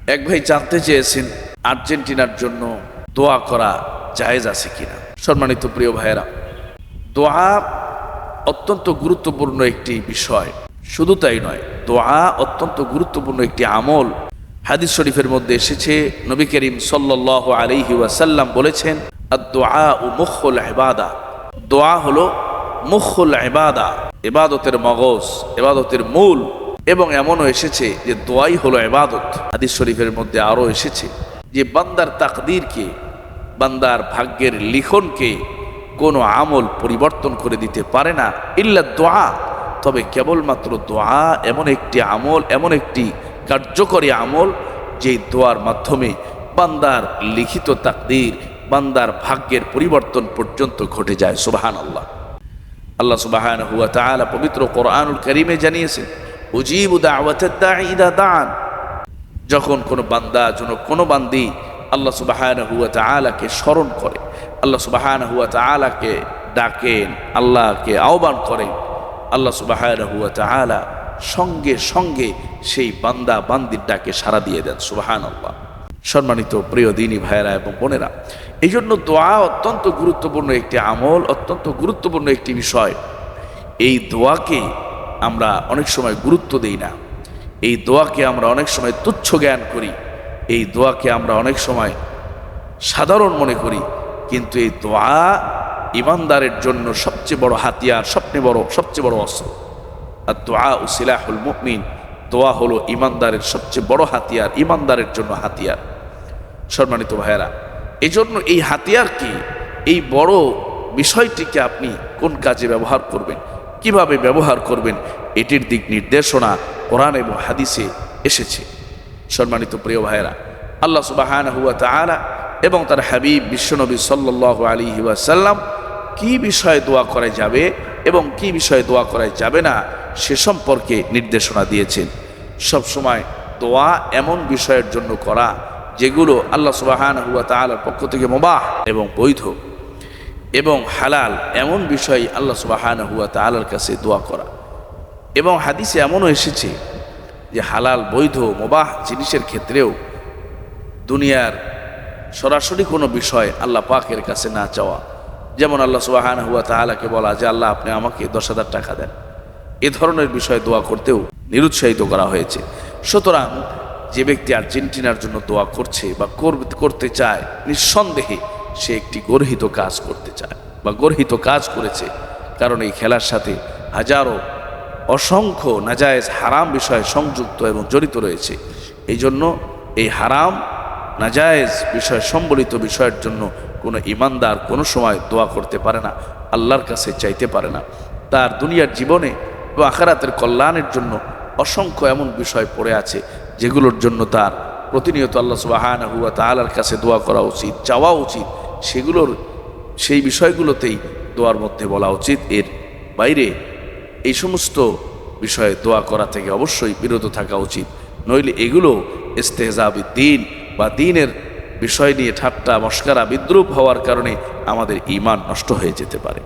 এক ভাই জানতে চেয়েছেন আর্জেন্টিনার জন্য দোয়া করা জায়েজ আছে কিনা। সম্মানিত প্রিয় ভাইয়েরা, দোয়া অত্যন্ত গুরুত্বপূর্ণ একটি বিষয়। শুধু তাই নয়, দোয়া অত্যন্ত গুরুত্বপূর্ণ একটি আমল। হাদিস শরীফের মধ্যে এসেছে, নবী করিম সাল্লাল্লাহু আলাইহি ওয়াসাল্লাম বলেছেন, আদ-দুআউ মুখুল ইবাদা। দোয়া হলো মুখুল ইবাদা, ইবাদতের মগজ, ইবাদতের মূল। এবং এমনও এসেছে যে দোয়াই হলো ইবাদত। হাদিস শরীফের মধ্যে আরও এসেছে যে বান্দার তাকদীরকে, বান্দার ভাগ্যের লিখনকে কোনো আমল পরিবর্তন করে দিতে পারে না ইল্লা দোয়া। তবে কেবলমাত্র দোয়া এমন একটি আমল, এমন একটি কার্যকরী আমল, যেই দোয়ার মাধ্যমে বান্দার লিখিত তাকদীর, বান্দার ভাগ্যের পরিবর্তন পর্যন্ত ঘটে যায়। সুবহানাল্লাহ। আল্লাহ সুবহানাহু ওয়া তাআলা পবিত্র কোরআনুল কারীমে জানিয়েছেন, উজিবু দাওয়াতাদ দাঈ ইযা দাআন। যখন কোনো বান্দা, কোনো বান্দি আল্লাহ সুবহানাহু ওয়া তাআলাকে স্মরণ করে, আল্লাহ সুবহানাহু ওয়া তাআলাকে ডাকেন, আল্লাহকে আহ্বান করেন, আল্লাহ সুবহানাহু ওয়া তাআলা সঙ্গে সঙ্গে সেই বান্দা বান্দির ডাকে সাড়া দিয়ে দেন। সুবহানাল্লাহ। সম্মানিত প্রিয় দিনী ভাইয়েরা এবং বোনেরা, এই জন্য দোয়া অত্যন্ত গুরুত্বপূর্ণ একটি আমল, অত্যন্ত গুরুত্বপূর্ণ একটি বিষয়। এই দোয়াকে আমরা অনেক সময় গুরুত্ব দেই না, এই দোয়াকে আমরা অনেক সময় তুচ্ছ জ্ঞান করি, এই দোয়াকে আমরা অনেক সময় সাধারণ মনে করি। কিন্তু এই দোয়া ঈমানদারের জন্য সবচেয়ে বড় হাতিয়ার, সবচেয়ে বড় অস্ত্র। আর দোয়া ও সিলাহুল মুমিন, দোয়া হলো ঈমানদারের সবচেয়ে বড় হাতিয়ার, ঈমানদারের জন্য হাতিয়ার। সম্মানিত ভাইয়েরা, এই জন্য এই হাতিয়ারকে, এই বড় বিষয়টিকে আপনি কোন কাজে ব্যবহার করবেন, কিভাবে ব্যবহার করবেন, এটির দিক নির্দেশনা কোরআন এবং হাদিসে এসেছে। সম্মানিত প্রিয় ভাইয়েরা, আল্লাহ সুবহানাহু ওয়া তাআলা এবং তার হাবিব বিশ্বনবী সাল্লাল্লাহু আলাইহি ওয়াসাল্লাম কি বিষয়ে দোয়া করা যাবে এবং কি বিষয়ে দোয়া করা যাবে না সে সম্পর্কে নির্দেশনা দিয়েছেন। সবসময় দোয়া এমন বিষয়ের জন্য করা যেগুলো আল্লাহ সুবহানাহু ওয়া তাআলার পক্ষ থেকে মুবাহ এবং বৈধ এবং হালাল, এমন বিষয় আল্লাহ সুবহানাহু ওয়া তাআলার কাছে দোয়া করা। এবং হাদিসে এমনও এসেছে যে হালাল, বৈধ, মুবাহ জিনিসের ক্ষেত্রেও দুনিয়ার সরাসরি কোনো বিষয় আল্লাহ পাকের কাছে না চাওয়া। যেমন আল্লাহ সুবহানাহু ওয়া তাআলাকে বলা যে আল্লাহ আপনি আমাকে 10,000 টাকা দেন, এ ধরনের বিষয়ে দোয়া করতেও নিরুৎসাহিত করা হয়েছে। সুতরাং যে ব্যক্তি আর্জেন্টিনার জন্য দোয়া করছে বা করতে চায়, নিঃসন্দেহে সে একটি গর্হিত কাজ করতে চায় বা গর্হিত কাজ করেছে। কারণ এই খেলার সাথে হাজারো অসংখ্য নাজায়েজ হারাম বিষয় সংযুক্ত এবং জড়িত রয়েছে। এই জন্য এই হারাম নাজায়েজ বিষয় সম্বলিত বিষয়ের জন্য কোনো ঈমানদার কোনো সময় দোয়া করতে পারে না, আল্লাহর কাছে চাইতে পারে না। তার দুনিয়ার জীবনে এবং আখিরাতের কল্যাণের জন্য অসংখ্য এমন বিষয় পড়ে আছে যেগুলোর জন্য তার প্রতিনিয়ত আল্লাহ সুবহানাহু ওয়া তাআলার কাছে দোয়া করা উচিত, চাওয়া উচিত। সেই বিষয়গুলোতেই দোয়ার মধ্যে বলা উচিত। এর বাইরে এই সমস্ত বিষয়ে দোয়া করা থেকে অবশ্যই বিরত থাকা উচিত। নইলে এগুলো ইস্তেহজা বিদ্দীন বা দ্বীনের বিষয় নিয়ে ঠাট্টা মশকরা বিদ্রূপ হওয়ার কারণে আমাদের ঈমান নষ্ট হয়ে যেতে পারে।